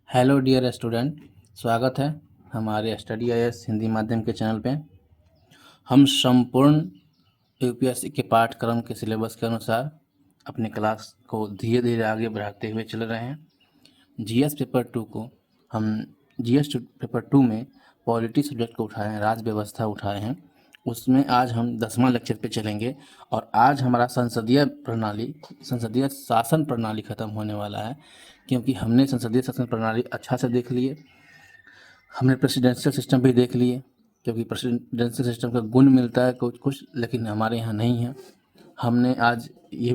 Hello dear student, स्वागत है हमारे स्टडी आईएएस हिंदी माध्यम के चैनल पे। हम संपूर्ण यूपीएससी के पाठ्यक्रम के सिलेबस के अनुसार अपने क्लास को धीरे धीरे आगे बढ़ाते हुए चल रहे हैं। जीएस पेपर 2 को हम जीएस पेपर 2 में पॉलिटी सब्जेक्ट को उठाए हैं, राज्य व्यवस्था उठाए हैं। उसमें आज हम 10वां लेक्चर पे चलेंगे और आज हमारा संसदीय शासन प्रणाली ख़त्म होने वाला है, क्योंकि हमने संसदीय शासन प्रणाली अच्छा से देख लिए। हमने प्रेसिडेंशियल सिस्टम भी देख लिए, क्योंकि प्रेसिडेंशियल सिस्टम का गुण मिलता है कुछ कुछ, लेकिन हमारे यहाँ नहीं है। हम आज ये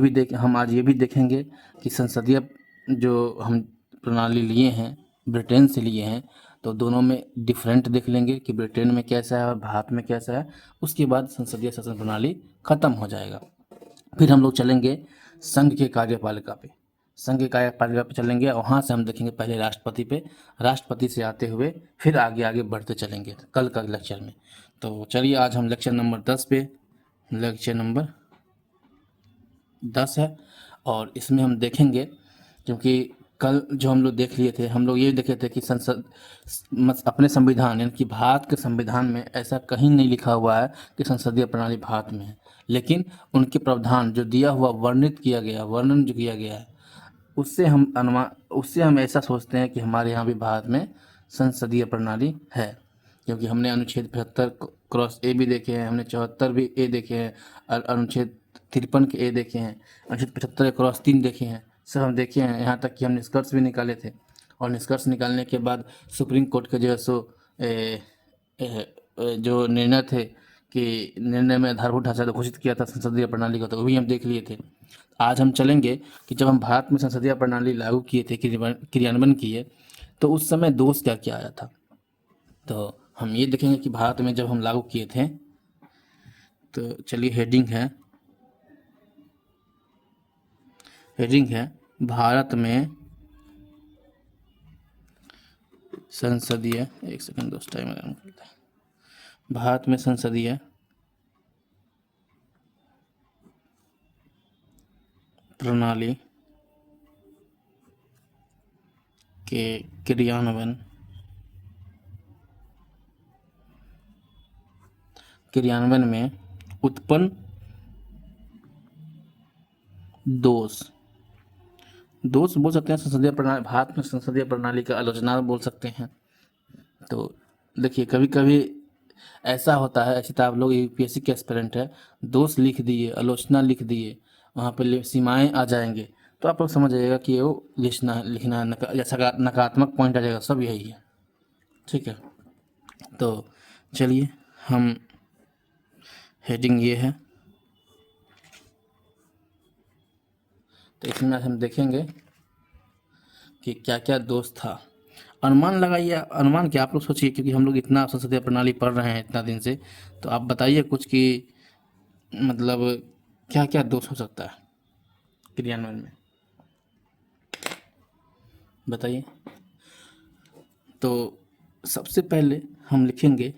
भी देखेंगे कि संसदीय जो हम प्रणाली लिए हैं ब्रिटेन से लिए हैं, तो दोनों में डिफरेंट देख लेंगे कि ब्रिटेन में कैसा है और भारत में कैसा है। उसके बाद संसदीय शासन प्रणाली ख़त्म हो जाएगा। फिर हम लोग चलेंगे संघ के कार्यपालिका पे। संघ के कार्यपालिका पे चलेंगे, वहाँ से हम देखेंगे पहले राष्ट्रपति पे, राष्ट्रपति से आते हुए फिर आगे आगे बढ़ते चलेंगे कल का लेक्चर में। तो चलिए आज हम लेक्चर नंबर 10 है और इसमें हम देखेंगे, क्योंकि कल जो हम लोग देख लिए थे, हम लोग ये देखे थे कि अपने संविधान यानी कि भारत के संविधान में ऐसा कहीं नहीं लिखा हुआ है कि संसदीय प्रणाली भारत में है, लेकिन उनके प्रावधान जो दिया हुआ वर्णन जो किया गया है, उससे हम ऐसा सोचते हैं कि हमारे यहाँ भी भारत में संसदीय प्रणाली है। क्योंकि हमने अनुच्छेद 75 क्रॉस ए भी देखे हैं, हमने 74 भी ए देखे हैं, और अनुच्छेद 53 के ए देखे हैं, अनुच्छेद 75 क्रॉस 3 देखे हैं, सब हम देखे हैं। यहाँ तक कि हम निष्कर्ष भी निकाले थे, और निष्कर्ष निकालने के बाद सुप्रीम कोर्ट के जो है सो जो निर्णय थे कि निर्णय में आधारभूत ढांचा घोषित किया था संसदीय प्रणाली का, तो वो भी हम देख लिए थे। आज हम चलेंगे कि जब हम भारत में संसदीय प्रणाली लागू किए थे, क्रियान्वयन किए, तो उस समय दोष क्या क्या आया था। तो हम ये देखेंगे कि भारत में जब हम लागू किए थे, तो चलिए हेडिंग है भारत में संसदीय, एक सेकंड दोस्त, टाइम आराम करता है। भारत में संसदीय प्रणाली के क्रियान्वयन में उत्पन्न दोष बोल सकते हैं। संसदीय प्रणाली, भारत में संसदीय प्रणाली का आलोचना बोल सकते हैं। तो देखिए, कभी कभी ऐसा होता है, ऐसे तो आप लोग यूपीएससी के एस्पिरेंट है, दोष लिख दिए, आलोचना लिख दिए, वहाँ पे सीमाएं आ जाएंगे, तो आप लोग समझ जाइएगा कि वो लिखना नकारात्मक पॉइंट आ जाएगा, सब यही है। ठीक है, तो चलिए हम हेडिंग ये है, तो इसमें हम देखेंगे कि क्या क्या दोष था। अनुमान लगाइए, अनुमान क्या आप लोग सोचिए, क्योंकि हम लोग इतना संसदीय प्रणाली पढ़ रहे हैं इतना दिन से, तो आप बताइए कुछ कि मतलब क्या क्या दोष हो सकता है क्रियान्वयन में, बताइए। तो सबसे पहले हम लिखेंगे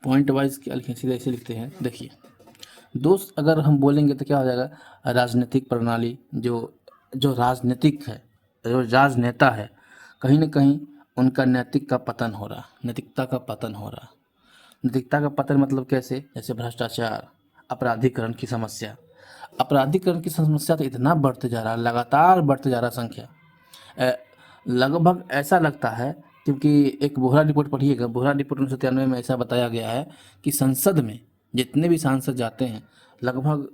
पॉइंट वाइज, क्या लिखें, सीधे ऐसे लिखते हैं। देखिए, दोस्त अगर हम बोलेंगे तो क्या हो जाएगा, राजनीतिक प्रणाली, जो राजनीतिक है, जो राजनेता है, कहीं ना कहीं उनका नैतिकता का पतन हो रहा। नैतिकता का पतन मतलब कैसे, जैसे भ्रष्टाचार, आपराधिकरण की समस्या तो इतना बढ़ते जा रहा है, लगातार बढ़ते जा रहा संख्या। लगभग ऐसा लगता है, क्योंकि एक बोहरा रिपोर्ट पढ़िएगा, बोहरा रिपोर्ट 1993 में ऐसा बताया गया है कि संसद में जितने भी सांसद जाते हैं, लगभग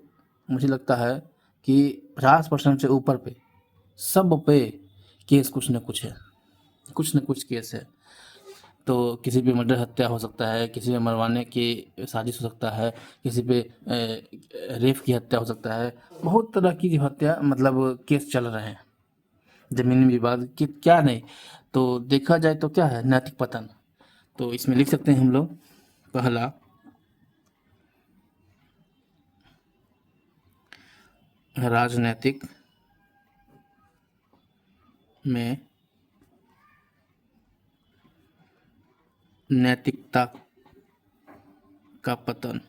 मुझे लगता है कि 50% से ऊपर पे सब पे केस कुछ न कुछ केस है। तो किसी पे मर्डर हत्या हो सकता है, किसी पे मरवाने की साजिश हो सकता है, किसी पे रेप की हत्या हो सकता है, बहुत तरह की जो हत्या मतलब केस चल रहे हैं, जमीनी विवाद की क्या नहीं। तो देखा जाए तो क्या है, नैतिक पतन। तो इसमें लिख सकते हैं हम लोग, पहला, राजनैतिक में नैतिकता का पतन।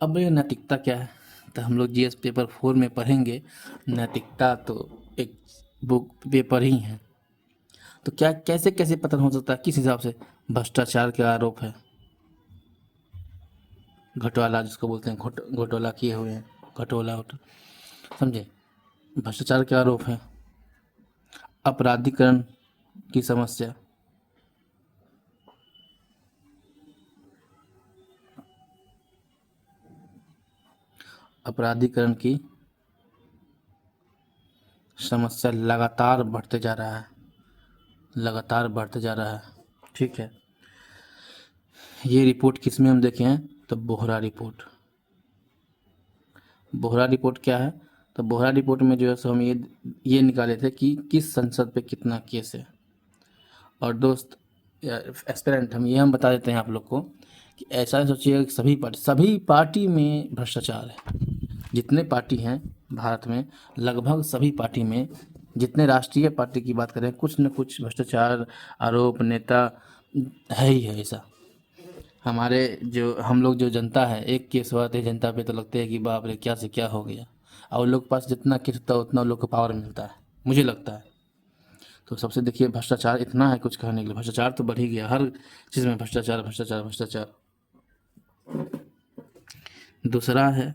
अब ये नैतिकता क्या है, तो हम लोग जीएस पेपर 4 में पढ़ेंगे। नैतिकता तो एक बुक पेपर ही है। तो क्या कैसे कैसे पतन हो सकता है, किस हिसाब से? भ्रष्टाचार के आरोप है, घोटाला जिसको बोलते हैं, घोटाला किए हुए हैं, घटोला, समझे? भ्रष्टाचार के आरोप है, अपराधीकरण की समस्या, अपराधीकरण की समस्या लगातार बढ़ते जा रहा है, लगातार बढ़ते जा रहा है। ठीक है, ये रिपोर्ट किस में हम देखे हैं? तो बोहरा रिपोर्ट। बोहरा रिपोर्ट क्या है? तो बोहरा रिपोर्ट में जो है सो हम ये निकाले थे कि किस संसद पे कितना केस है। और दोस्त एस्पिरेंट, हम बता देते हैं आप लोग को कि ऐसा सोचिएगा कि सभी पार्टी में भ्रष्टाचार है। जितने पार्टी हैं भारत में, लगभग सभी पार्टी में, जितने राष्ट्रीय पार्टी की बात करें, कुछ न कुछ भ्रष्टाचार आरोप नेता है ही है ऐसा। हमारे जो हम लोग जो जनता है, एक केस हुआ तो जनता पे तो लगते है कि बाप रे क्या से क्या हो गया। और लोग के पास जितना केस होता है उतना लोग को पावर मिलता है, मुझे लगता है। तो सबसे देखिए भ्रष्टाचार इतना है, कुछ कहने के लिए। भ्रष्टाचार तो बढ़ ही गया, हर चीज़ में भ्रष्टाचार भ्रष्टाचार भ्रष्टाचार। दूसरा है,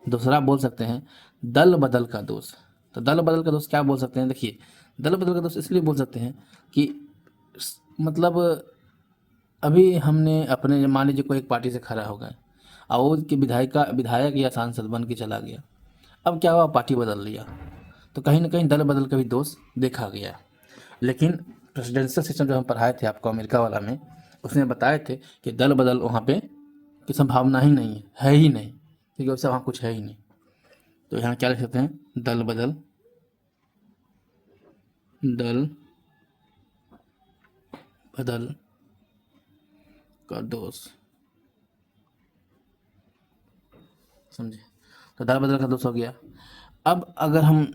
दूसरा बोल सकते हैं दल बदल का दोष। तो दल बदल का दोष क्या बोल सकते हैं? देखिए, दल बदल का दोष इसलिए बोल सकते हैं कि मतलब अभी हमने अपने, मान लीजिए कोई एक पार्टी से खड़ा हो गए और वो के विधायक या सांसद बन के चला गया। अब क्या हुआ, पार्टी बदल लिया, तो कहीं ना कहीं दल बदल का भी दोष देखा गया। लेकिन प्रेसिडेंशियल सिस्टम जो हम पढ़ाए थे आपको अमेरिका वाला में, उसमें बताए थे कि दल बदल वहाँ पे की संभावना ही नहीं है ही नहीं, क्योंकि वैसा वहाँ कुछ है ही नहीं। तो यहाँ क्या लिख सकते हैं? दल बदल, दल बदल का दोष, समझे? तो दल बदल का दोष हो गया। अब अगर हम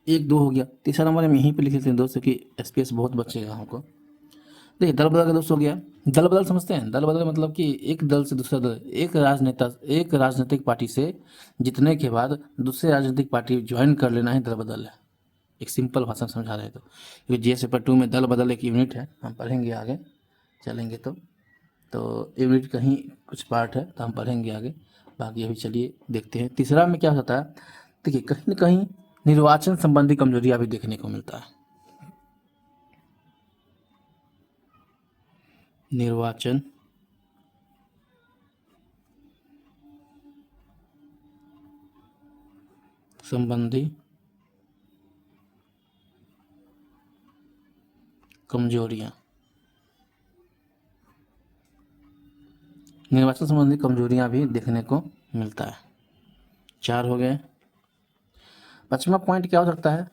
एक दो हो गया, तीसरा नंबर हम यहीं पे लिख लेते हैं दोस्तों कि स्पेस बहुत बचेगा हमको। देखिए, दल बदल का दोस्त हो गया। दल बदल समझते हैं? दल बदल मतलब कि एक दल से दूसरा दल, एक राजनीतिक पार्टी से जीतने के बाद दूसरे राजनीतिक पार्टी ज्वाइन कर लेना ही दल बदल है। एक सिंपल भाषा में समझा रहे तो, क्योंकि जीएस पेपर 2 में दल बदल एक यूनिट है, हम पढ़ेंगे आगे चलेंगे तो यूनिट कहीं कुछ पार्ट है तो हम पढ़ेंगे आगे। बाकी अभी चलिए देखते हैं। तीसरा में क्या होता है? देखिए, कहीं न कहीं निर्वाचन संबंधी कमजोरियां भी देखने को मिलता है। निर्वाचन संबंधी कमजोरियां, निर्वाचन संबंधी कमजोरियां भी देखने को मिलता है। 4 हो गए। पाँचवा पॉइंट क्या हो सकता है?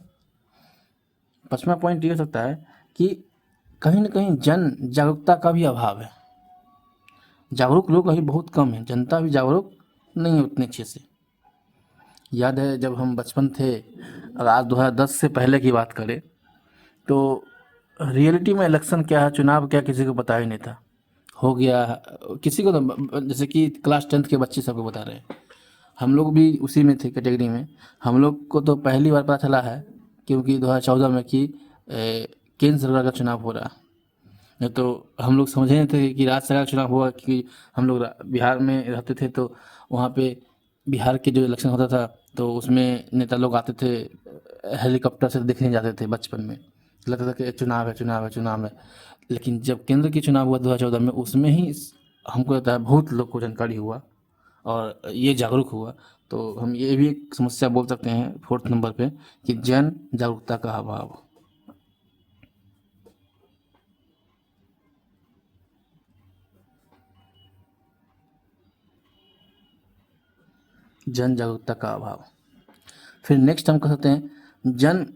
पाँचवा पॉइंट ये हो सकता है कि कहीं न कहीं जन जागरूकता का भी अभाव है। जागरूक लोग अभी बहुत कम हैं, जनता भी जागरूक नहीं है उतने अच्छे से। याद है जब हम बचपन थे, अगर आज 2010 से पहले की बात करें, तो रियलिटी में इलेक्शन क्या है, चुनाव क्या, किसी को पता ही नहीं था। हो गया किसी को तो, जैसे कि क्लास 10th के बच्चे सबको बता रहे हैं, हम लोग भी उसी में थे कैटेगरी में। हम लोग को तो पहली बार पता चला है क्योंकि 2014 में कि केंद्र सरकार का चुनाव हो रहा। नहीं तो हम लोग समझे नहीं थे कि राज्य सरकार का चुनाव हुआ, क्योंकि हम लोग बिहार में रहते थे। तो वहाँ पे बिहार के जो इलेक्शन होता था तो उसमें नेता लोग आते थे, हेलीकॉप्टर से देखने जाते थे बचपन में, लगता था कि चुनाव है चुनाव है चुनाव है। लेकिन जब केंद्र की चुनाव हुआ 2014 में, उसमें ही हमको लगता है बहुत लोग को जानकारी हुआ और ये जागरूक हुआ। तो हम ये भी एक समस्या बोल सकते हैं 4th नंबर पे कि जन जागरूकता का अभाव। जन जागरूकता का अभाव। फिर नेक्स्ट हम कह सकते हैं जन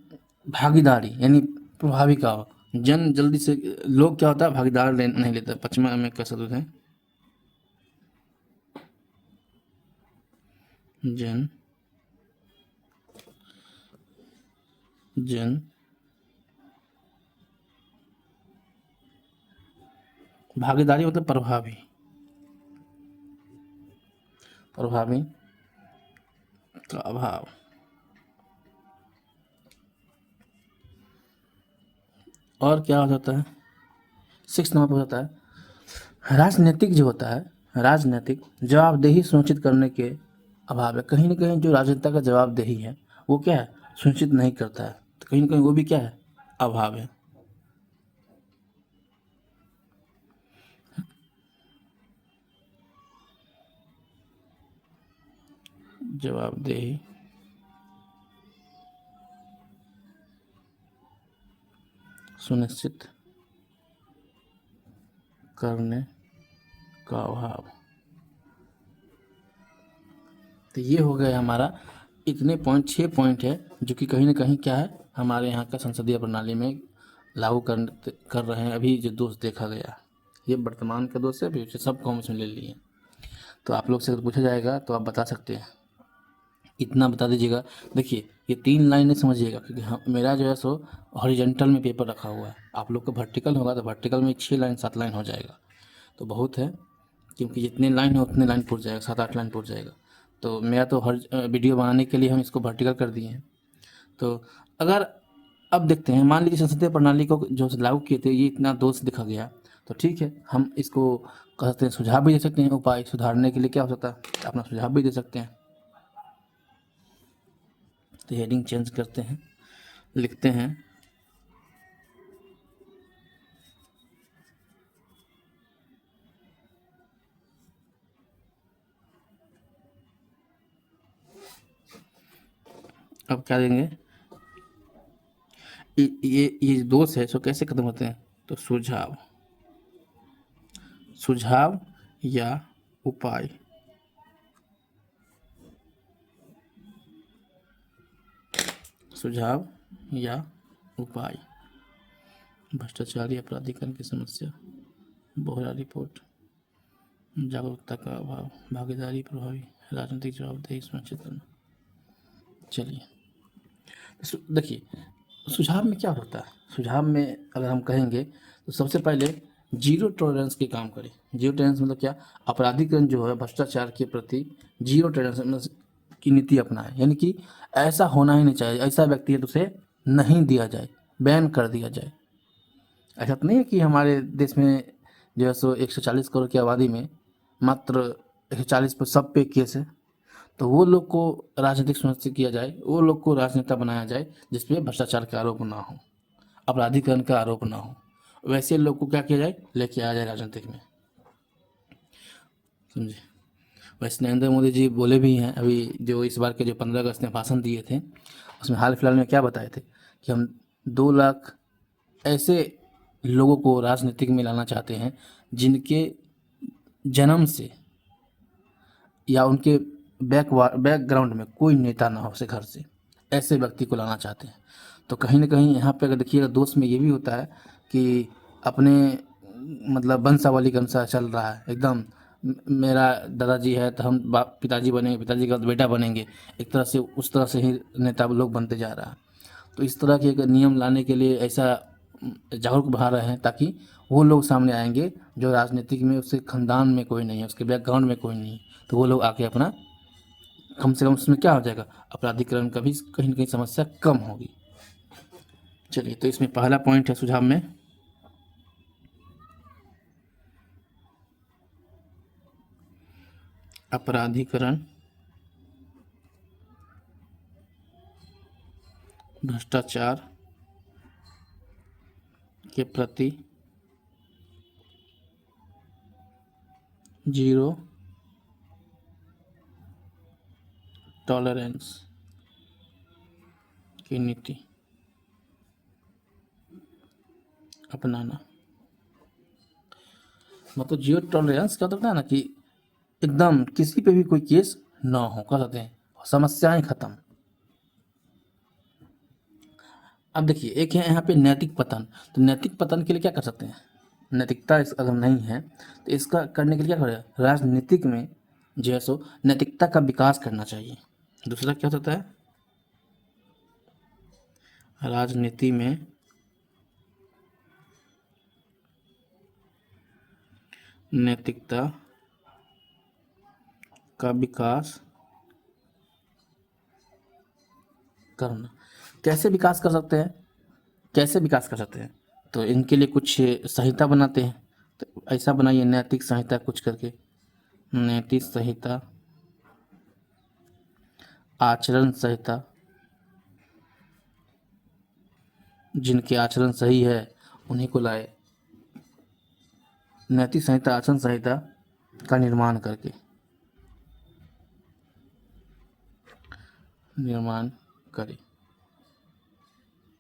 भागीदारी, यानी प्रभावी का अभाव। जन जल्दी से, लोग क्या होता है भागीदार नहीं लेता। पचमा में कह सकते हैं जन जन भागीदारी मतलब प्रभावी, प्रभावी का अभाव। और क्या हो जाता है, 6 नंबर पर हो जाता है राजनीतिक, जो होता है राजनीतिक जवाबदेही सुनिश्चित करने के अभाव है। कहीं ना कहीं जो राजनेता का जवाबदेही है वो क्या है, सुनिश्चित नहीं करता है, तो कहीं ना कहीं वो भी क्या है, अभाव है। जवाबदेही सुनिश्चित करने का अभाव। तो ये हो गया हमारा इतने पॉइंट, 6 पॉइंट है जो कि कहीं ना कहीं क्या है, हमारे यहाँ का संसदीय प्रणाली में लागू कर रहे हैं। अभी जो दोष देखा गया, ये वर्तमान का दोष है, अभी सब कॉम इसमें ले लिए। तो आप लोग से अगर पूछा जाएगा तो आप बता सकते हैं, इतना बता दीजिएगा। देखिए ये 3 लाइनें समझिएगा, क्योंकि मेरा जो है सो हॉरिजेंटल में पेपर रखा हुआ है, आप लोग का वर्टिकल होगा तो वर्टिकल में 6 लाइन 7 लाइन हो जाएगा, तो बहुत है, क्योंकि जितने लाइन है उतने लाइन पुर जाएगा, 7-8 लाइन पुर जाएगा। तो मेरा तो हर वीडियो बनाने के लिए हम इसको वर्टिकल कर दिए हैं। तो अगर अब देखते हैं, मान लीजिए संसदीय प्रणाली को जो लागू किए थे ये इतना दोष दिखा गया, तो ठीक है, हम इसको कह सकते हैं, सुझाव भी दे सकते हैं, उपाय सुधारने के लिए क्या हो सकता है, अपना सुझाव भी दे सकते हैं। तो हेडिंग चेंज करते हैं, लिखते हैं अब क्या देंगे, ये दोष है सो कैसे खत्म होते हैं, तो सुझाव, सुझाव या उपाय। सुझाव या उपाय। भ्रष्टाचारी अपराधीकरण की समस्या, बोहरा रिपोर्ट, जागरूकता का अभाव, भागीदारी प्रभावी, राजनीतिक जवाबदेही सुनिश्चित करना। चलिए देखिए, सुझाव में क्या होता है, सुझाव में अगर हम कहेंगे तो सबसे पहले जीरो टॉलरेंस के काम करें। जीरो टॉलरेंस मतलब क्या, अपराधीकरण जो है भ्रष्टाचार के प्रति जीरो टॉलरेंस की नीति अपनाए, यानी कि ऐसा होना ही नहीं चाहिए, ऐसा व्यक्तिगत उसे नहीं दिया जाए, बैन कर दिया जाए। ऐसा तो नहीं है कि हमारे देश में जो है सो 140 करोड़ की आबादी में मात्र 140 पर सब पे केस है, तो वो लोग को राजनीतिक सुनिश्चित किया जाए, वो लोग को राजनेता बनाया जाए जिसपे भ्रष्टाचार का आरोप ना हो, अपराधीकरण का आरोप ना हो, वैसे लोग को क्या किया जाए, लेके आया जाए राजनीतिक में, समझे। वैसे नरेंद्र मोदी जी बोले भी हैं, अभी जो इस बार के जो 15 अगस्त में भाषण दिए थे उसमें हाल फिलहाल में क्या बताए थे कि हम 2 लाख ऐसे लोगों को राजनीतिक में लाना चाहते हैं जिनके जन्म से या उनके बैकग्राउंड में कोई नेता ना हो से घर से, ऐसे व्यक्ति को लाना चाहते हैं। तो कहीं ना कहीं यहाँ पे अगर देखिएगा दोस्त में ये भी होता है कि अपने मतलब वंशावली के अनुसार चल रहा है एकदम, मेरा दादाजी है तो हम पिताजी बनेंगे, पिताजी का बेटा बनेंगे, एक तरह से उस तरह से ही नेता लोग बनते जा रहा है। तो इस तरह के एक नियम लाने के लिए ऐसा जागरूक बढ़ा रहे हैं ताकि वो लोग सामने आएंगे जो राजनीतिक में उसके खानदान में कोई नहीं है, उसके बैकग्राउंड में कोई नहीं है, तो वो लोग आके अपना कम से कम उसमें क्या हो जाएगा, अपराधीकरण का भी कहीं ना कहीं समस्या कम होगी। चलिए तो इसमें पहला पॉइंट है सुझाव में, अपराधीकरण भ्रष्टाचार के प्रति जीरो टॉलरेंस की नीति अपनाना। मतलब जीरो टॉलरेंस क्या होता है ना कि एकदम किसी पे भी कोई केस ना हो, कर सकते हैं, समस्याएं खत्म। अब देखिए एक है यहाँ पे नैतिक पतन, तो नैतिक पतन के लिए क्या कर सकते हैं, नैतिकता अगर नहीं है तो इसका करने के लिए क्या करेगा, राजनीतिक में जो है सो नैतिकता का विकास करना चाहिए। दूसरा क्या होता है, राजनीति में नैतिकता का विकास करना। कैसे विकास कर सकते हैं, कैसे विकास कर सकते हैं? तो इनके लिए कुछ संहिता बनाते हैं। तो ऐसा बनाइए, नैतिक संहिता कुछ करके, नैतिक संहिता, आचरण संहिता, जिनके आचरण सही है उन्हीं को लाए। नैतिक संहिता, आचरण संहिता का निर्माण करके, निर्माण करे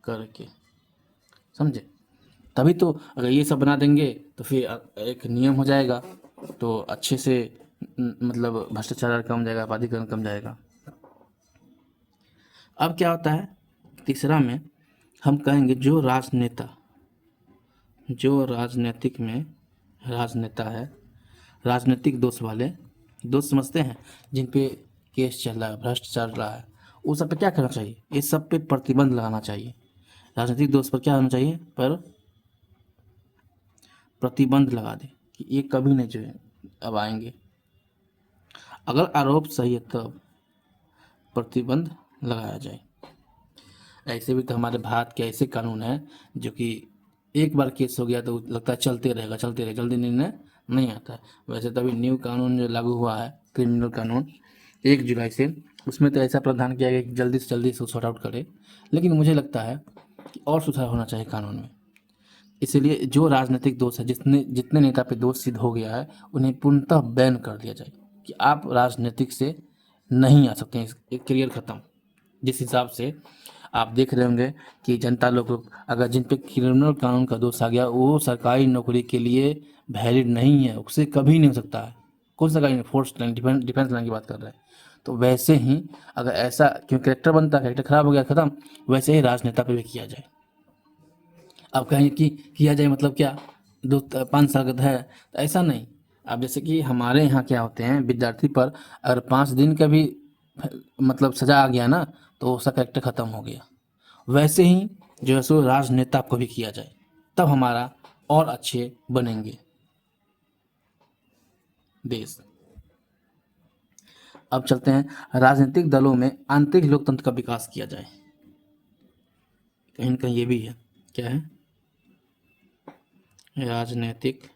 करके, समझे? तभी तो, अगर ये सब बना देंगे तो फिर एक नियम हो जाएगा, तो अच्छे से मतलब भ्रष्टाचार कम जाएगा, अपराधीकरण कम जाएगा। अब क्या होता है, तीसरा में हम कहेंगे जो राजनेता, जो राजनीतिक में राजनेता है, राजनीतिक दोष वाले, दोष समझते हैं जिन पे केस चल रहा है, भ्रष्ट चल रहा है, वो सब पे क्या करना चाहिए? ये सब पे प्रतिबंध लगाना चाहिए। राजनीतिक दोष पर क्या होना चाहिए? पर प्रतिबंध लगा दे कि ये कभी नहीं जो है अब आएंगे। अगर आरोप सही है तब प्रतिबंध लगाया जाए। ऐसे भी तो हमारे भारत के ऐसे कानून हैं जो कि एक बार केस हो गया तो लगता है चलते रहेगा चलते रहेगा, जल्दी निर्णय नहीं आता है। वैसे तो अभी न्यू कानून जो लागू हुआ है, क्रिमिनल कानून 1 जुलाई से, उसमें तो ऐसा प्रावधान किया गया कि जल्दी से जल्दी सॉर्ट आउट करे। लेकिन मुझे लगता है कि और सुधार होना चाहिए कानून में। इसलिए जो राजनीतिक दोष है, जितने जितने नेता पे दोष सिद्ध हो गया है, उन्हें पूर्णतः बैन कर दिया जाए कि आप राजनीतिक से नहीं आ सकते हैं, एक करियर खत्म। जिस हिसाब से आप देख रहे होंगे कि जनता लोग अगर जिन पे क्रिमिनल कानून का दोष आ गया, वो सरकारी नौकरी के लिए वैलिड नहीं है, उससे कभी नहीं हो सकता है। कौन सरकारी, फोर्स लाइन, डिफेंस लाइन की बात कर रहे हैं। तो वैसे ही अगर ऐसा क्यों कैरेक्टर बनता है, कैरेक्टर खराब हो गया खत्म, वैसे ही राजनेता पे भी किया जाए। अब कहेंगे कि किया जाए मतलब क्या, 5 साल का है, तो ऐसा नहीं। अब जैसे कि हमारे यहाँ क्या होते हैं, विद्यार्थी पर अगर 5 दिन का भी मतलब सजा आ गया ना, तो उसका कैरेक्टर खत्म हो गया। वैसे ही जो है सो राजनेता को भी किया जाए, तब हमारा और अच्छे बनेंगे देश। अब चलते हैं, राजनीतिक दलों में आंतरिक लोकतंत्र का विकास किया जाए। कहीं ना कहीं ये भी है, क्या है, राजनीतिक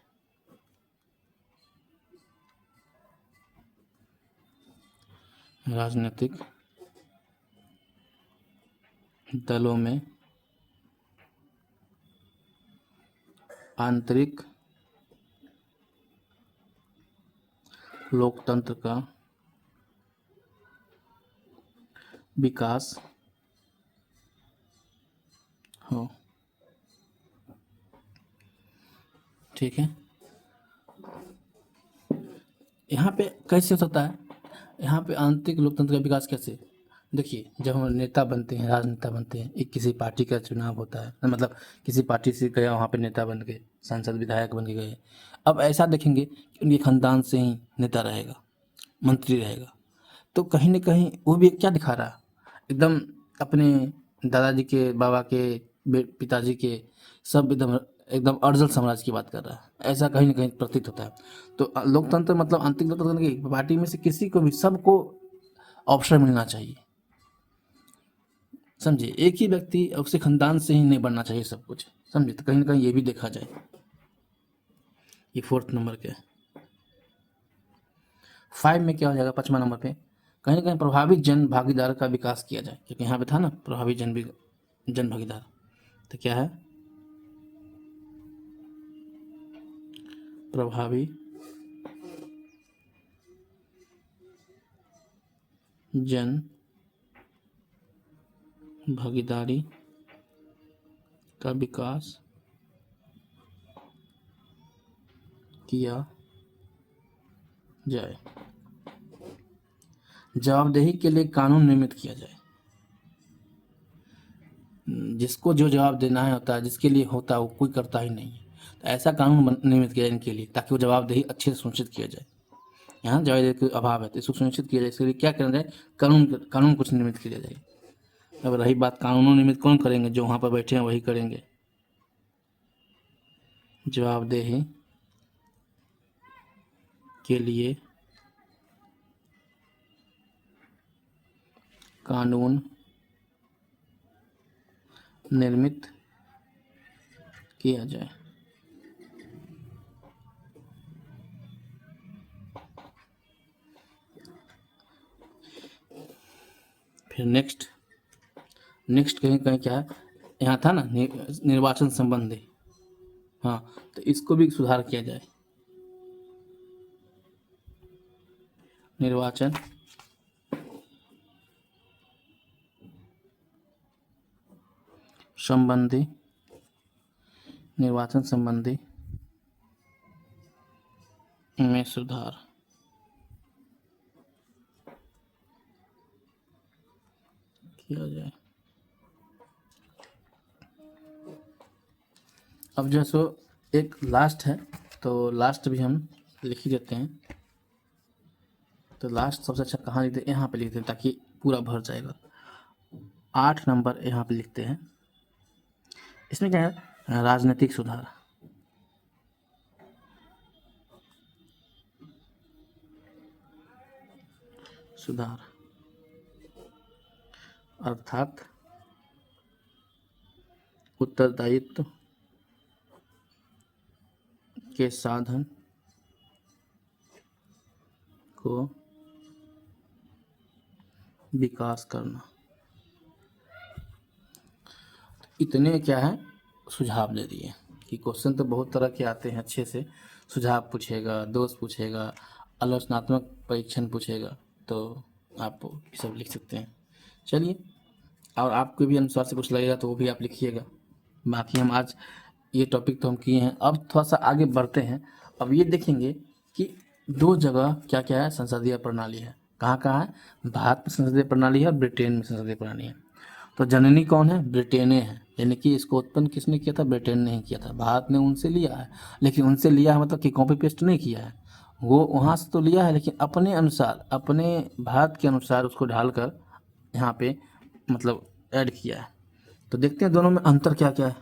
राजनीतिक दलों में आंतरिक लोकतंत्र का विकास हो। ठीक है, यहाँ पे कैसे हो सकता है, यहाँ पे आंतरिक लोकतंत्र का विकास कैसे? देखिए, जब हम नेता बनते हैं, राजनेता बनते हैं, एक किसी पार्टी का चुनाव होता है, मतलब किसी पार्टी से गया, वहाँ पे नेता बन के, सांसद विधायक बन के गए। अब ऐसा देखेंगे कि उनके खानदान से ही नेता रहेगा, मंत्री रहेगा, तो कहीं ना कहीं वो भी क्या दिखा रहा है, एकदम अपने दादाजी के, बाबा के, पिताजी के, सब एकदम एकदम अर्जल साम्राज्य की बात कर रहा है, ऐसा कहीं ना कहीं प्रतीत होता है। तो लोकतंत्र मतलब आंतरिक लोकतंत्र की, पार्टी में से किसी को भी, सबको अवसर मिलना चाहिए, समझे? एक ही व्यक्ति उसके खानदान से ही नहीं बनना चाहिए सब कुछ, समझे? तो कहीं ना कहीं ये भी देखा जाए। ये 4th नंबर के 5 में क्या हो जाएगा, 5वां नंबर पे, कहीं ना कहीं प्रभावी जन भागीदार का विकास किया जाए, क्योंकि यहाँ पे था ना प्रभावी जन भागीदार, तो क्या है, प्रभावी जन भागीदारी का विकास किया जाए। जवाबदेही के लिए कानून निर्मित किया जाए। जिसको जो जवाब देना है होता है, जिसके लिए होता है वो कोई करता ही नहीं है, तो ऐसा कानून निर्मित किया जाए इनके लिए, ताकि वो जवाबदेही अच्छे से सुनिश्चित किया जाए। यहाँ जवाबदेही का अभाव है, तो इसको सुनिश्चित किया जाए, इसके लिए क्या करना जाए, कानून कानून कुछ निर्मित किया जाए। अब रही बात, कानूनों निर्मित कौन करेंगे, जो वहाँ पर बैठे हैं वही करेंगे। जवाबदेही के लिए कानून निर्मित किया जाए। फिर नेक्स्ट कहीं कहीं क्या है, यहाँ था ना निर्वाचन संबंधी, हाँ, तो इसको भी सुधार किया जाए। निर्वाचन संबंधी में सुधार किया जाए। अब जो है सो एक लास्ट है, तो लास्ट भी हम लिख ही देते हैं। तो लास्ट सबसे अच्छा कहाँ लिखते हैं, यहाँ पे लिखते हैं ताकि पूरा भर जाएगा। 8 नंबर यहाँ पे लिखते हैं। इसमें क्या है, राजनीतिक सुधार। अर्थात उत्तरदायित्व के साधन को विकास करना। इतने क्या है, सुझाव दे दिए कि क्वेश्चन तो बहुत तरह के आते हैं, अच्छे से सुझाव पूछेगा, दोष पूछेगा, आलोचनात्मक परीक्षण पूछेगा, तो आप ये सब लिख सकते हैं। चलिए, और आपके भी अनुसार से कुछ लगेगा तो वो भी आप लिखिएगा। बाकी हम आज ये टॉपिक तो हम किए हैं, अब थोड़ा सा आगे बढ़ते हैं। अब ये देखेंगे कि 2 जगह क्या क्या है संसदीय प्रणाली है, कहाँ कहाँ है। भारत में संसदीय प्रणाली है और ब्रिटेन में संसदीय प्रणाली है। तो जननी कौन है, ब्रिटेने है, यानी कि इसको उत्पन्न किसने किया था, ब्रिटेन ने ही किया था। भारत ने उनसे लिया है, लेकिन उनसे लिया है मतलब कि कॉपी पेस्ट नहीं किया है, वो वहाँ से तो लिया है, लेकिन अपने अनुसार, अपने भारत के अनुसार उसको ढालकर यहाँ पे मतलब ऐड किया है। तो देखते हैं दोनों में अंतर क्या क्या है।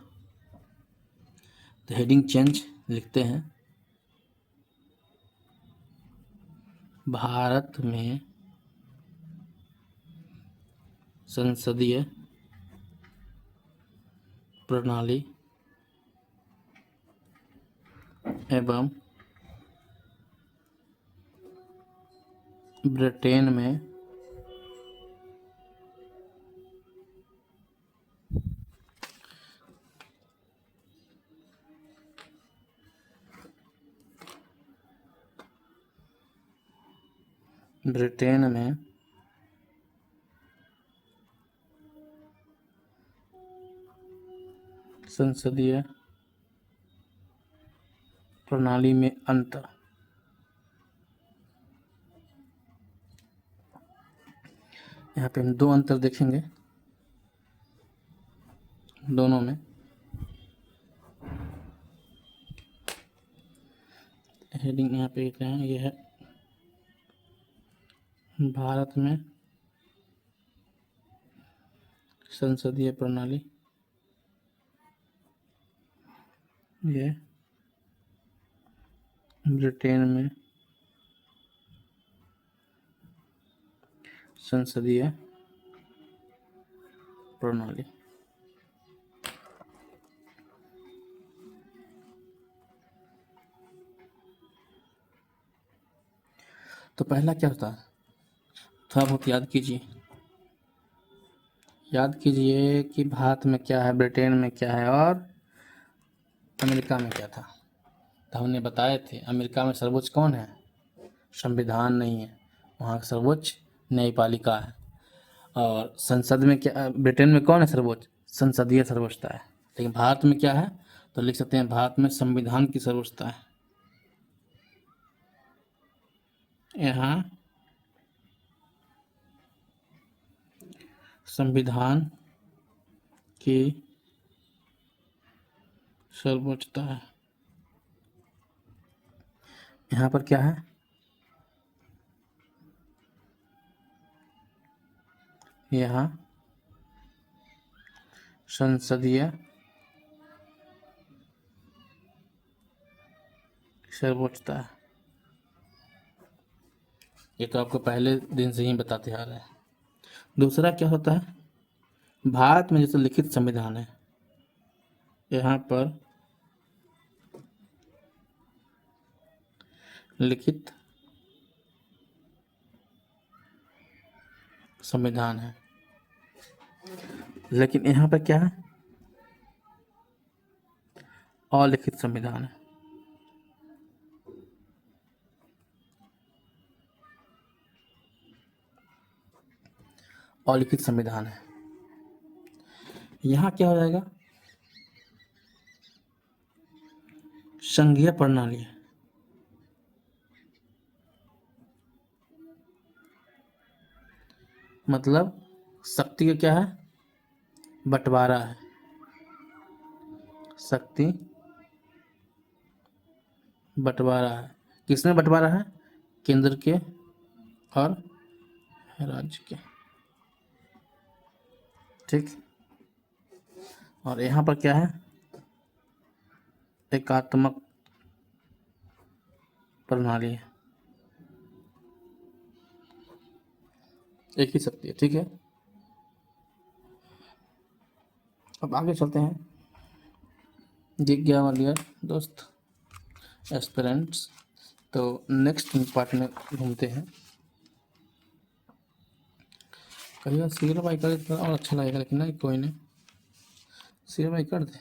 तो हेडिंग चेंज लिखते हैं, भारत में संसदीय प्रणाली एवं ब्रिटेन में संसदीय प्रणाली में अंतर। यहाँ पे हम 2 अंतर देखेंगे दोनों में। हेडिंग यहाँ पे लिख रहे हैं, ये है भारत में संसदीय प्रणाली, ये ब्रिटेन में संसदीय प्रणाली। तो पहला क्या होता है, थोड़ा बहुत याद कीजिए कि भारत में क्या है, ब्रिटेन में क्या है और अमेरिका में क्या था। तो हमने बताए थे अमेरिका में सर्वोच्च कौन है, संविधान नहीं है, वहाँ का सर्वोच्च न्यायपालिका है। और संसद में क्या, ब्रिटेन में कौन है सर्वोच्च, संसदीय सर्वोच्चता है। लेकिन भारत में क्या है, तो लिख सकते हैं भारत में संविधान की सर्वोच्चता है। यहाँ संविधान की सर्वोच्चता है। यहाँ पर क्या है, यहाँ संसदीय सर्वोच्चता है। ये तो आपको पहले दिन से ही बताते आ रहे हैं। दूसरा क्या होता है, भारत में जैसे लिखित संविधान है, यहाँ पर लिखित संविधान है, लेकिन यहाँ पर क्या है, अलिखित संविधान है। अलिखित संविधान है। यहाँ क्या हो जाएगा, संघीय प्रणाली है। मतलब शक्ति का क्या है, बंटवारा है। शक्ति बंटवारा है। किसमें बंटवारा है, केंद्र के और राज्य के। ठीक। और यहाँ पर क्या है, एकात्मक प्रणाली है, एक ही शक्ति है। ठीक है, अब आगे चलते हैं। जिज्ञा वालियर दोस्त, एस्पिरेंट्स, तो नेक्स्ट पार्ट में घूमते हैं। कहिएगा सीरियल बाई कर दें और अच्छा लगेगा, लेकिन नहीं, कोई नहीं, सीरियल बाई कर दे।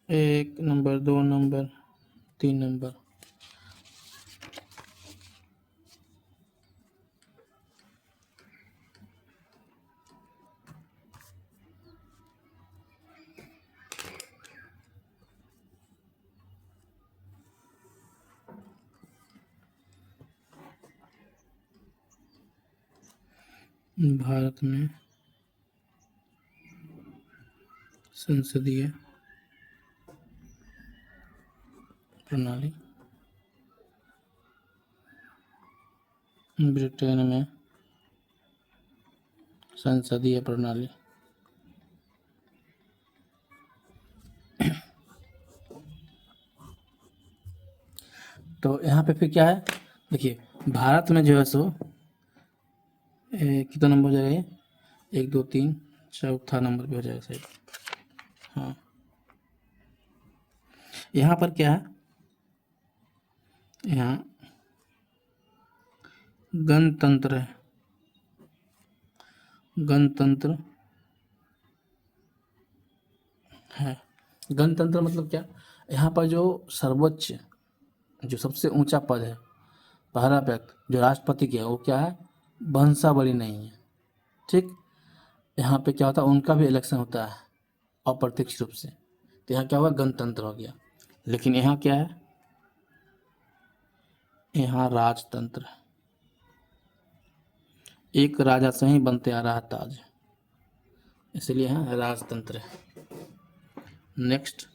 1 नंबर, 2 नंबर, 3 नंबर। भारत में संसदीय प्रणाली, ब्रिटेन में संसदीय प्रणाली। तो यहाँ पे फिर क्या है, देखिए भारत में जो है सो कितना नंबर हो जाएगा ये, 1 2 3 चौथा नंबर पे हो जाएगा शायद। हाँ, यहाँ पर क्या है, यहाँ गणतंत्र है। गणतंत्र है। गणतंत्र मतलब क्या, यहाँ पर जो सर्वोच्च, जो सबसे ऊंचा पद है, पहला व्यक्ति जो राष्ट्रपति के है, वो क्या है, वंशावली नहीं है। ठीक। यहाँ पे क्या होता है, उनका भी इलेक्शन होता है अप्रत्यक्ष रूप से। तो यहाँ क्या हुआ, गणतंत्र हो गया। लेकिन यहाँ क्या है, यहाँ राजतंत्र है। एक राजा से ही बनते आ रहा ताज, इसलिए यहाँ राजतंत्र है। नेक्स्ट,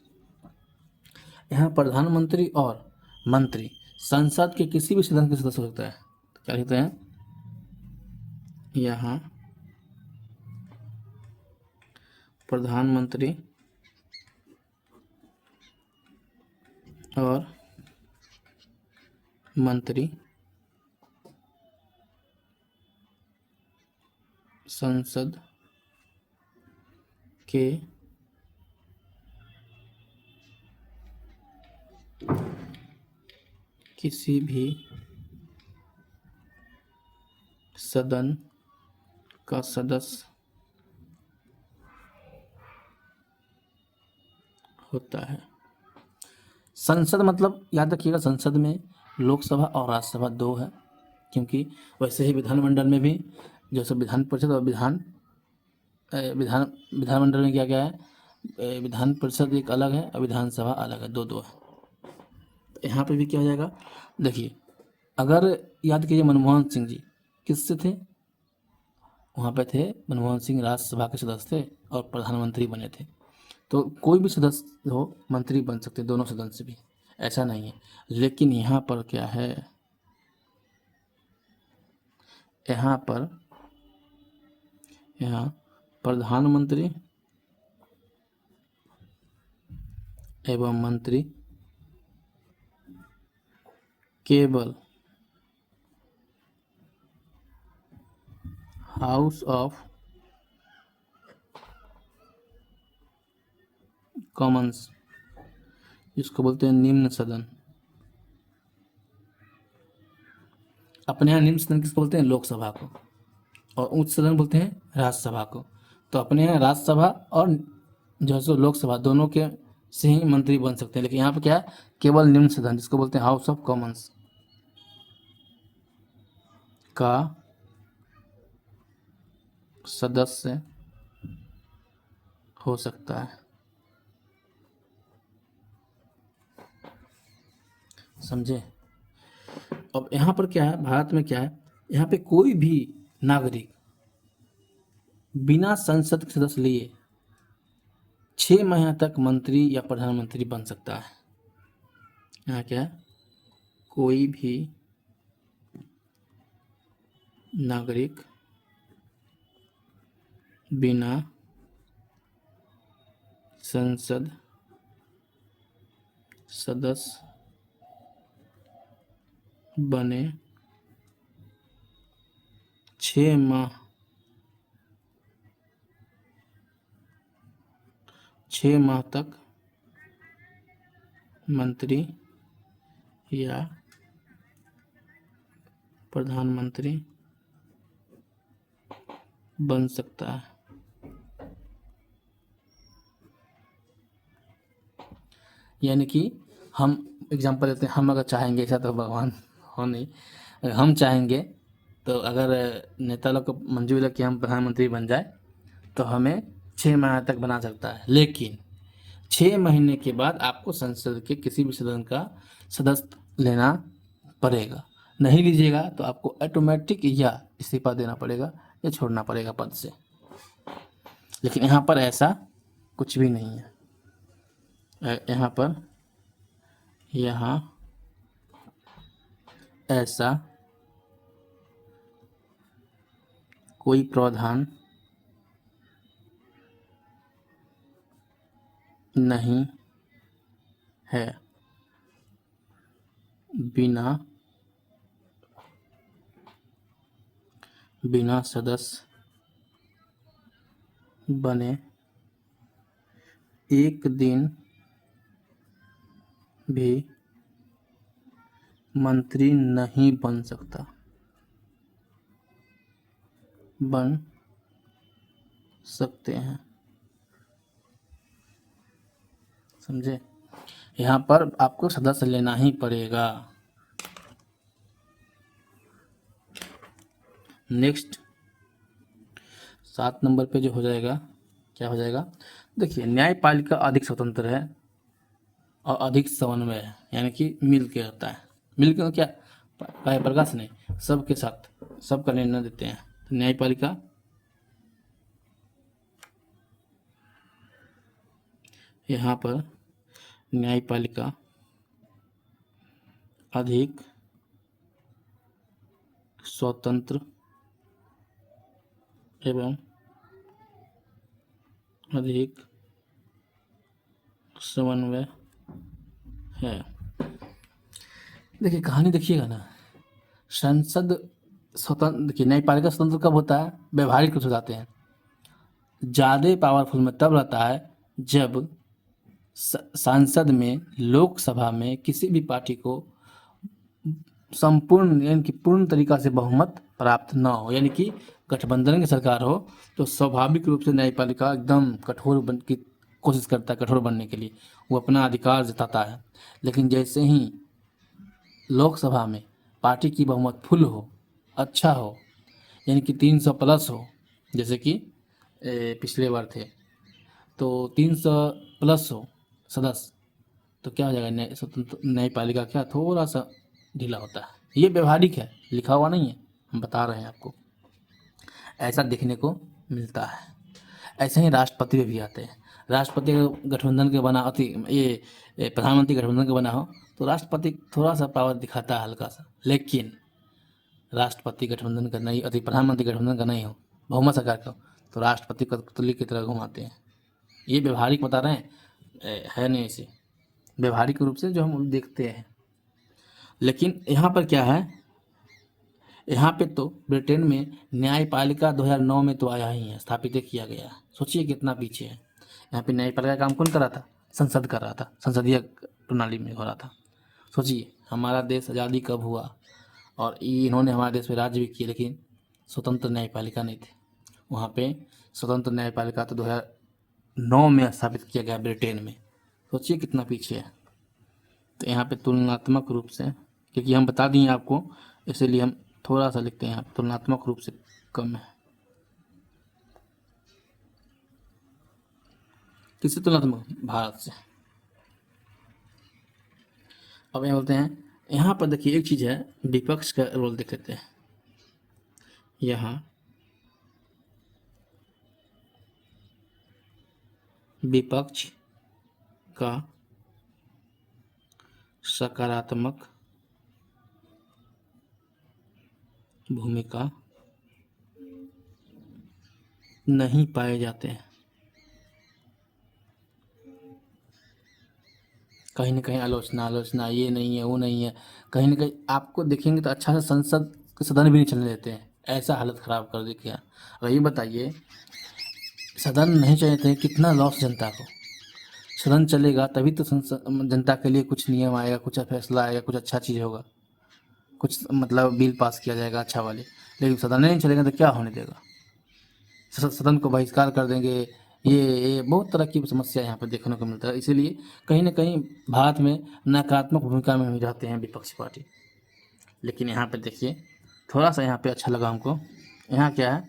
यहाँ प्रधानमंत्री और मंत्री संसद के किसी भी सदन के सदस्य हो सकता है। तो क्या कहते हैं, यहाँ प्रधानमंत्री और मंत्री संसद के किसी भी सदन का सदस्य होता है। संसद मतलब याद रखिएगा, संसद में लोकसभा और राज्यसभा 2 है, क्योंकि वैसे ही विधानमंडल में भी जैसे विधान परिषद और विधानमंडल में क्या क्या है, विधान परिषद एक अलग है और विधानसभा अलग है, 2 है। तो यहाँ पे भी क्या हो जाएगा, देखिए अगर याद कीजिए मनमोहन सिंह जी किससे थे, वहाँ पे थे मनमोहन सिंह, राज्यसभा के सदस्य थे और प्रधानमंत्री बने थे। तो कोई भी सदस्य हो मंत्री बन सकते, दोनों सदन से भी, ऐसा नहीं है। लेकिन यहाँ पर क्या है, यहाँ पर यहाँ प्रधानमंत्री एवं मंत्री केवल हाउस ऑफ कॉमन्स, जिसको बोलते हैं निम्न सदन। अपने यहाँ निम्न सदन किसको बोलते हैं? लोकसभा को। और उच्च सदन बोलते हैं राज्यसभा को। तो अपने यहाँ राज्यसभा और जो है सो लोकसभा दोनों के से ही मंत्री बन सकते हैं, लेकिन यहाँ पे क्या है? केवल निम्न सदन, जिसको बोलते हैं हाउस ऑफ कॉमन्स का सदस्य हो सकता है। समझे? अब यहाँ पर क्या है, भारत में क्या है, यहाँ पे कोई भी नागरिक बिना संसद के सदस्य लिए 6 महीने तक मंत्री या प्रधानमंत्री बन सकता है। यहाँ क्या है, कोई भी नागरिक बिना संसद सदस्य बने 6 माह तक मंत्री या प्रधानमंत्री बन सकता है। यानी कि हम एग्जांपल लेते हैं, हम अगर चाहेंगे, ऐसा तो भगवान हो नहीं, अगर हम चाहेंगे तो अगर नेता लोग को मंजूर है कि हम प्रधानमंत्री बन जाए तो हमें 6 महीने तक बना सकता है, लेकिन 6 महीने के बाद आपको संसद के किसी भी सदन का सदस्य लेना पड़ेगा। नहीं लीजिएगा तो आपको ऑटोमेटिक या इस्तीफा देना पड़ेगा या छोड़ना पड़ेगा पद से। लेकिन यहाँ पर ऐसा कुछ भी नहीं है। यहाँ ऐसा कोई प्रावधान नहीं है। बिना सदस्य बने एक दिन भी मंत्री नहीं बन सकते हैं। समझे? यहाँ पर आपको सदस्य लेना ही पड़ेगा। नेक्स्ट 7 नंबर पे जो हो जाएगा, क्या हो जाएगा? देखिए, न्यायपालिका अधिक स्वतंत्र है और अधिक समन्वय है, यानी कि मिल के रहता है। मिल के क्या, प्रकाश नहीं, सबके साथ सबका निर्णय देते हैं। तो न्यायपालिका यहाँ पर न्यायपालिका अधिक स्वतंत्र एवं अधिक समन्वय है। देखिए, कहानी देखिएगा ना, संसद स्वतंत्र, देखिए न्यायपालिका स्वतंत्र कब होता है? व्यवहारिक रूप से जाते हैं। ज़्यादा पावरफुल में तब रहता है जब सांसद में, लोकसभा में किसी भी पार्टी को संपूर्ण यानी कि पूर्ण तरीका से बहुमत प्राप्त न हो, यानी कि गठबंधन की सरकार हो, तो स्वाभाविक रूप से न्यायपालिका एकदम कठोर बन की कोशिश करता है, कठोर बनने के लिए वो अपना अधिकार जताता है। लेकिन जैसे ही लोकसभा में पार्टी की बहुमत फुल हो, अच्छा हो, यानी कि 300 प्लस हो, जैसे कि पिछले बार थे, तो 300 प्लस हो सदस्य, तो क्या हो जाएगा, स्वतंत्र न्यायपालिका क्या थोड़ा सा ढीला होता है। ये व्यवहारिक है, लिखा हुआ नहीं है, हम बता रहे हैं आपको, ऐसा देखने को मिलता है। ऐसे ही राष्ट्रपति में भी आते हैं। राष्ट्रपति गठबंधन के बना अति ये प्रधानमंत्री गठबंधन का बना हो तो राष्ट्रपति थोड़ा सा पावर दिखाता है हल्का सा, लेकिन राष्ट्रपति गठबंधन का नहीं, अति प्रधानमंत्री गठबंधन का नहीं हो, बहुमत सरकार का, तो राष्ट्रपति को तुल्य की तरह घुमाते हैं। ये व्यवहारिक बता रहे हैं, है नहीं ऐसे, व्यवहारिक रूप से जो हम देखते हैं। लेकिन यहाँ पर क्या है, यहाँ पे तो ब्रिटेन में न्यायपालिका 2009 में तो आया ही है, स्थापित ही किया गया है। सोचिए कितना पीछे है। यहाँ पे न्यायपालिका का काम कौन कर रहा था? संसद कर रहा था, संसदीय प्रणाली में हो रहा था। सोचिए हमारा देश आज़ादी कब हुआ और इन्होंने हमारे देश में राज्य भी किए, लेकिन स्वतंत्र न्यायपालिका नहीं थे। वहाँ पे स्वतंत्र न्यायपालिका तो 2009 में स्थापित किया गया ब्रिटेन में। सोचिए कितना पीछे है। तो यहाँ पे तुलनात्मक रूप से, क्योंकि हम बता दिए आपको, इसीलिए हम थोड़ा सा लिखते हैं यहाँ पे, तुलनात्मक रूप से कम है। किससे तुलनात्मक? भारत से। अब यहाँ बोलते हैं, यहाँ पर देखिए एक चीज़ है, विपक्ष का रोल देख लेते हैं। यहाँ विपक्ष का सकारात्मक भूमिका नहीं पाए जाते हैं। कहीं ना कहीं आलोचना, ये नहीं है वो नहीं है, कहीं ना कहीं आपको देखेंगे तो अच्छा से संसद के सदन भी नहीं चलने देते हैं। ऐसा हालत ख़राब कर दी क्या। अब ये बताइए, सदन नहीं चलने देते, कितना लॉस जनता को। सदन चलेगा तभी तो जनता के लिए कुछ नियम आएगा, कुछ फैसला आएगा, कुछ अच्छा चीज़ होगा, कुछ मतलब बिल पास किया जाएगा अच्छा वाले। लेकिन सदन नहीं चलेगा तो क्या होने देगा? सदन को बहिष्कार कर देंगे। ये बहुत तरह की समस्या यहाँ पर देखने को मिलता है। इसीलिए कहीं ना कहीं भारत में नकारात्मक भूमिका में ही रहते हैं विपक्षी पार्टी। लेकिन यहाँ पे देखिए, थोड़ा सा यहाँ पे अच्छा लगा हमको। यहाँ क्या है,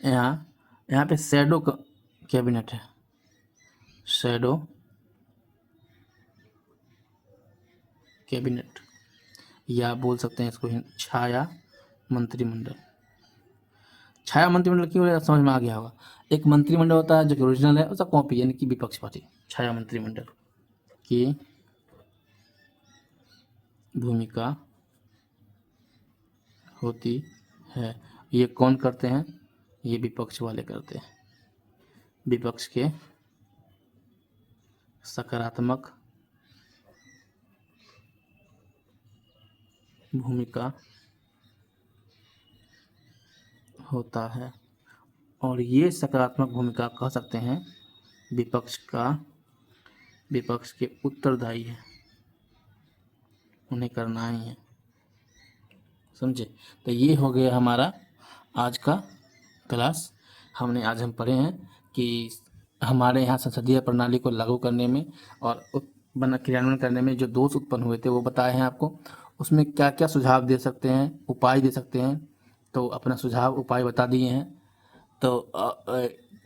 यहाँ पे शैडो कैबिनेट है, शैडो कैबिनेट, या बोल सकते हैं इसको छाया मंत्रिमंडल। छाया मंत्रिमंडल क्यों, समझ में आ गया होगा। एक मंत्रिमंडल होता है जो कि ओरिजिनल है, उसका कॉपी यानी कि विपक्ष पार्टी। छाया मंत्रिमंडल की भूमिका होती है। ये कौन करते हैं? ये विपक्ष वाले करते हैं। विपक्ष के सकारात्मक भूमिका होता है, और ये सकारात्मक भूमिका कह सकते हैं विपक्ष के उत्तरदायी है, उन्हें करना ही है। समझे? तो ये हो गया हमारा आज का क्लास। हम पढ़े हैं कि हमारे यहाँ संसदीय प्रणाली को लागू करने में और क्रियान्वयन करने में जो दोष उत्पन्न हुए थे वो बताए हैं आपको। उसमें क्या क्या सुझाव दे सकते हैं, उपाय दे सकते हैं, तो अपना सुझाव उपाय बता दिए हैं। तो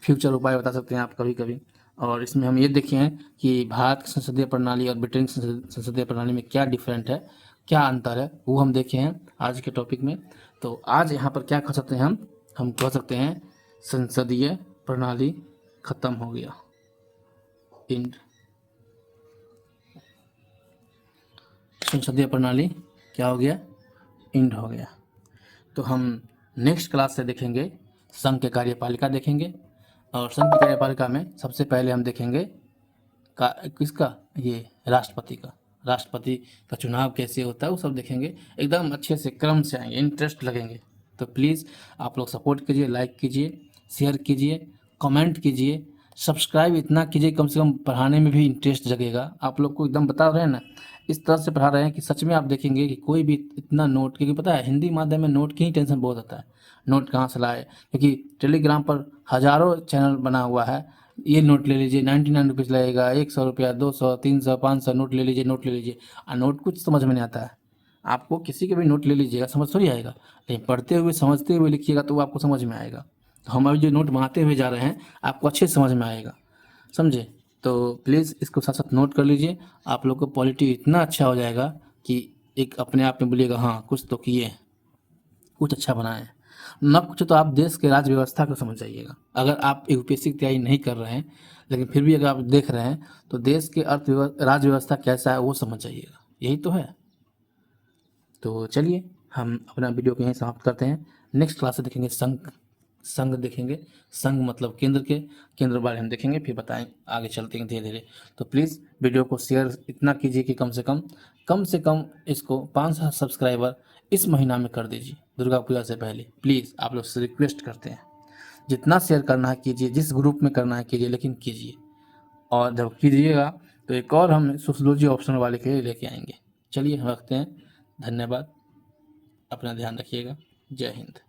फ्यूचर उपाय बता सकते हैं आप कभी कभी। और इसमें हम ये देखे हैं कि भारत की संसदीय प्रणाली और ब्रिटेन की संसदीय प्रणाली में क्या डिफरेंट है, क्या अंतर है, वो हम देखे हैं आज के टॉपिक में। तो आज यहाँ पर क्या कह सकते हैं हम कह सकते हैं संसदीय प्रणाली खत्म हो गया, इंड। संसदीय प्रणाली क्या हो गया? इंड हो गया। तो हम नेक्स्ट क्लास से देखेंगे संघ के कार्यपालिका देखेंगे, और संघ की कार्यपालिका में सबसे पहले हम देखेंगे किसका, ये राष्ट्रपति का चुनाव कैसे होता है वो सब देखेंगे। एकदम अच्छे से क्रम से आएंगे, इंटरेस्ट लगेंगे। तो प्लीज़ आप लोग सपोर्ट कीजिए, लाइक कीजिए, शेयर कीजिए, कमेंट कीजिए, सब्सक्राइब इतना कीजिए, कम से कम पढ़ाने में भी इंटरेस्ट जगेगा। आप लोग को एकदम बता रहे हैं ना, इस तरह से पढ़ा रहे हैं कि सच में आप देखेंगे कि कोई भी इतना नोट, क्योंकि पता है हिंदी माध्यम में नोट की ही टेंशन बहुत होता है, नोट कहाँ से लाए, क्योंकि टेलीग्राम पर हज़ारों चैनल बना हुआ है। ये नोट ले लीजिए, 99 रुपीज़ लगेगा, 100 रुपया, 200, 300, 500 नोट ले लीजिए, और नोट कुछ समझ में नहीं आता है। आपको किसी के भी नोट ले लीजिएगा, समझ थोड़ी आएगा, लेकिन पढ़ते हुए समझते हुए लिखिएगा तो वो आपको समझ में आएगा। तो हम अभी जो नोट बनाते हुए जा रहे हैं आपको अच्छे से समझ में आएगा, समझे? तो प्लीज़ इसको साथ साथ नोट कर लीजिए। आप लोग को पॉलिटी इतना अच्छा हो जाएगा कि एक अपने आप में बोलिएगा हाँ कुछ तो किए, कुछ अच्छा बनाए। न कुछ तो आप देश के राज्य व्यवस्था को समझ जाइएगा। अगर आप यूपीएससी की तैयारी नहीं कर रहे हैं, लेकिन फिर भी अगर आप देख रहे हैं, तो देश के राज्य व्यवस्था कैसा है वो समझ जाइएगा। यही तो है। तो चलिए हम अपना वीडियो को यहीं समाप्त करते हैं। नेक्स्ट क्लास से देखेंगे संघ देखेंगे। संघ मतलब केंद्र बारे हम देखेंगे, फिर बताएं आगे चलते हैं धीरे धीरे। तो प्लीज़ वीडियो को शेयर इतना कीजिए कि कम से कम इसको 500 सब्सक्राइबर इस महीना में कर दीजिए, दुर्गा पूजा से पहले प्लीज़, आप लोग से रिक्वेस्ट करते हैं। जितना शेयर करना है कीजिए, जिस ग्रुप में करना है कीजिए, लेकिन कीजिए। और जब कीजिएगा तो एक और हम सोशियोलॉजी ऑप्शनल वाले के लिए लेके आएंगे। चलिए हम रखते हैं, धन्यवाद, अपना ध्यान रखिएगा, जय हिंद।